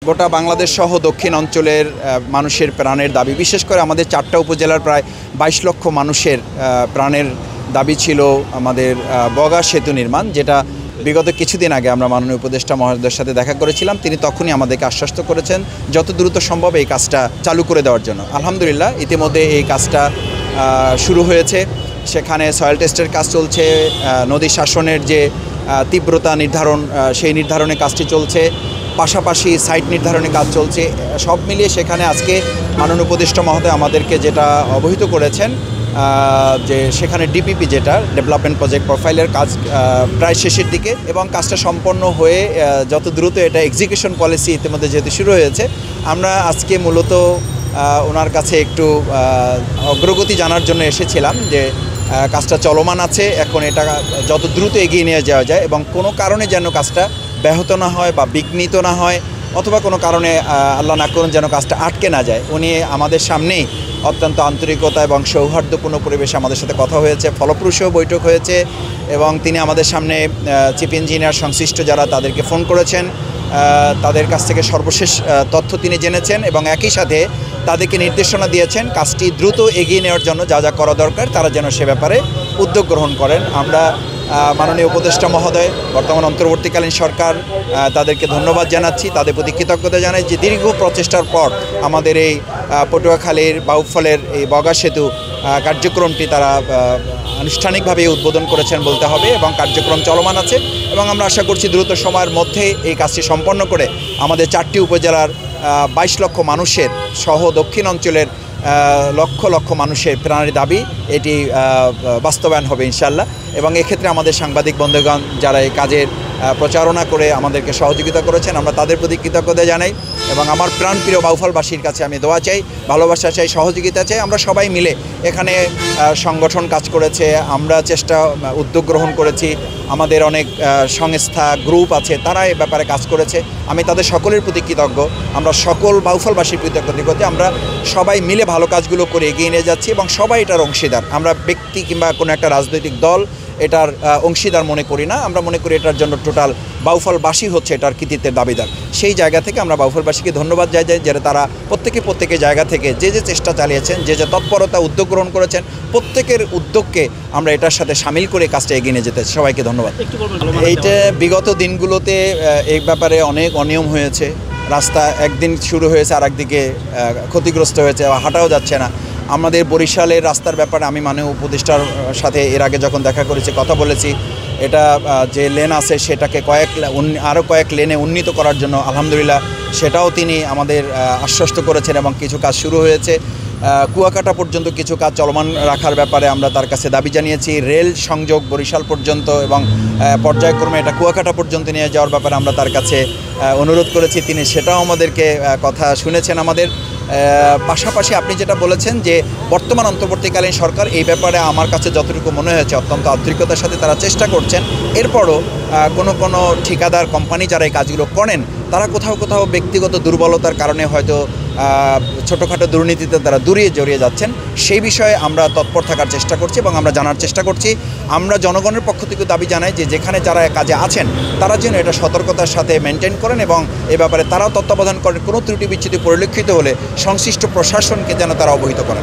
গোটা বাংলাদেশ সহ দক্ষিণ অঞ্চলের মানুষের প্রাণের দাবি, বিশেষ করে আমাদের 4টা উপজেলার প্রায় 22 লক্ষ মানুষের প্রাণের দাবি ছিল আমাদের বগা সেতু নির্মাণ, যেটা বিগত কিছুদিন আগে আমরা মাননীয় উপদেষ্টা মহোদয়ের সাথে দেখা করেছিলাম। তিনি তখনই আমাদেরকে আশ্বস্ত করেছেন যত দ্রুত সম্ভব এই কাজটা চালু করে দেওয়ার জন্য। আলহামদুলিল্লাহ ইতিমধ্যে এই কাজটা শুরু হয়েছে। সেখানে সয়েল টেস্টের কাজ চলছে, নদী শাসনের যে তীব্রতা নির্ধারণ সেই নির্ধারণে কাজটি চলছে, পাশাপাশি সাইট নির্ধারণে কাজ চলছে। সব মিলিয়ে সেখানে আজকে মাননীয় উপদেষ্টা মহোদয় আমাদেরকে যেটা অবহিত করেছেন যে সেখানে ডিপিপি যেটা ডেভেলপমেন্ট প্রজেক্ট প্রোফাইলের কাজ প্রায় শেষের দিকে এবং কাজটা সম্পন্ন হয়ে যত দ্রুত এটা এক্সিকিউশন পলিসি ইতিমধ্যে যেহেতু শুরু হয়েছে, আমরা আজকে মূলত ওনার কাছে একটু অগ্রগতি জানার জন্য এসেছিলাম যে কাজটা চলমান আছে, এখন এটা যত দ্রুত এগিয়ে নিয়ে যাওয়া যায় এবং কোনো কারণে যেন কাজটা ব্যাহত না হয় বা বিঘ্নিত না হয়, অথবা কোনো কারণে আল্লাহ না করুন যেন কাজটা আটকে না যায়। উনি আমাদের সামনেই অত্যন্ত আন্তরিকতা এবং সৌহার্দ্যপূর্ণ পরিবেশে আমাদের সাথে কথা হয়েছে, ফলপ্রসূ বৈঠক হয়েছে এবং তিনি আমাদের সামনে চিফ ইঞ্জিনিয়ার সংশ্লিষ্ট যারা তাদেরকে ফোন করেছেন, তাদের কাছ থেকে সর্বশেষ তথ্য তিনি জেনেছেন এবং একই সাথে তাদেরকে নির্দেশনা দিয়েছেন কাজটি দ্রুত এগিয়ে নেওয়ার জন্য যা যা করা দরকার তারা যেন সে ব্যাপারে উদ্যোগ গ্রহণ করেন। আমরা মাননীয় উপদেষ্টা মহোদয়, বর্তমান অন্তর্বর্তীকালীন সরকার, তাদেরকে ধন্যবাদ জানাচ্ছি, তাদের প্রতি কৃতজ্ঞতা জানাই যে দীর্ঘ প্রচেষ্টার পর আমাদের এই পটুয়াখালীর বাউফলের এই বগা সেতু কার্যক্রমটি তারা আনুষ্ঠানিকভাবে উদ্বোধন করেছেন বলতে হবে এবং কার্যক্রম চলমান আছে এবং আমরা আশা করছি দ্রুত সময়ের মধ্যে এই কাজটি সম্পন্ন করে আমাদের 4টি উপজেলার 22 লক্ষ মানুষের সহ দক্ষিণ অঞ্চলের লক্ষ লক্ষ মানুষের প্রাণের দাবি এটি বাস্তবায়ন হবে ইনশাল্লাহ। এবং এক্ষেত্রে আমাদের সাংবাদিক বন্ধুগণ যারা এই কাজের প্রচারণা করে আমাদেরকে সহযোগিতা করেছেন, আমরা তাদের প্রতি কৃতজ্ঞতা জানাই এবং আমার প্রাণপ্রিয় বাউফলবাসীর কাছে আমি দোয়া চাই, ভালোবাসা চাই, সহযোগিতা চাই। আমরা সবাই মিলে এখানে সংগঠন কাজ করেছে, আমরা উদ্যোগ গ্রহণ করেছি, আমাদের অনেক সংস্থা গ্রুপ আছে তারা এ ব্যাপারে কাজ করেছে। আমি তাদের সকলের প্রতি কৃতজ্ঞ, আমরা সকল বাউফলবাসীর প্রতি কৃতজ্ঞ। আমরা সবাই মিলে ভালো কাজগুলো করে এগিয়ে নিয়ে যাচ্ছি এবং সবাই এটার অংশীদার। আমরা ব্যক্তি কিংবা কোনো একটা রাজনৈতিক দল এটার অংশীদার মনে করি না, আমরা মনে করি এটার জন্য টোটাল বাউফলবাসী হচ্ছে এটার কৃতিত্বের দাবিদার। সেই জায়গা থেকে আমরা বাউফলবাসীকে ধন্যবাদ জানাই যে তারা প্রত্যেকে জায়গা থেকে যে চেষ্টা চালিয়েছেন, যে তৎপরতা উদ্যোগ গ্রহণ করেছেন, প্রত্যেকের উদ্যোগকে আমরা এটার সাথে সামিল করে কাজটা এগিয়ে নিয়ে যেতে সবাইকে ধন্যবাদ। এইটা বিগত দিনগুলোতে এই ব্যাপারে অনেক অনিয়ম হয়েছে, রাস্তা একদিন শুরু হয়েছে আর একদিকে ক্ষতিগ্রস্ত হয়েছে, হাঁটাও যাচ্ছে না। আমাদের বরিশালের রাস্তার ব্যাপারে আমি মাননীয় উপদেষ্টার সাথে এর আগে যখন দেখা করেছি কথা বলেছি, এটা যে লেন আছে সেটাকে আরও কয়েক লেনে উন্নীত করার জন্য আলহামদুলিল্লাহ সেটাও তিনি আমাদের আশ্বস্ত করেছেন এবং কিছু কাজ শুরু হয়েছে। কুয়াকাটা পর্যন্ত কিছু কাজ চলমান রাখার ব্যাপারে আমরা তার কাছে দাবি জানিয়েছি। রেল সংযোগ বরিশাল পর্যন্ত এবং পর্যায়ক্রমে এটা কুয়াকাটা পর্যন্ত নিয়ে যাওয়ার ব্যাপারে আমরা তার কাছে অনুরোধ করেছি, তিনি সেটাও আমাদেরকে কথা শুনেছেন আমাদের। পাশাপাশি আপনি যেটা বলেছেন যে বর্তমান অন্তর্বর্তীকালীন সরকার এই ব্যাপারে আমার কাছে যতটুকু মনে হয়েছে অত্যন্ত আন্তরিকতার সাথে তারা চেষ্টা করছেন। এরপরও কোনো ঠিকাদার কোম্পানি যারা এই কাজগুলো করেন তারা কোথাও ব্যক্তিগত দুর্বলতার কারণে হয়তো ছোটোখাটো দুর্নীতিতে তারা জড়িয়ে যাচ্ছেন। সেই বিষয়ে আমরা তৎপর থাকার চেষ্টা করছি এবং আমরা জানার চেষ্টা করছি। আমরা জনগণের পক্ষ থেকে দাবি জানাই যে যেখানে যারা কাজে আছেন তারা যেন এটা সতর্কতার সাথে মেনটেন করেন এবং এ ব্যাপারে তারাও তত্ত্বাবধান করেন। কোনো ত্রুটি বিচ্যুতি পরিলক্ষিত হলে সংশ্লিষ্ট প্রশাসনকে যেন তারা অবহিত করেন।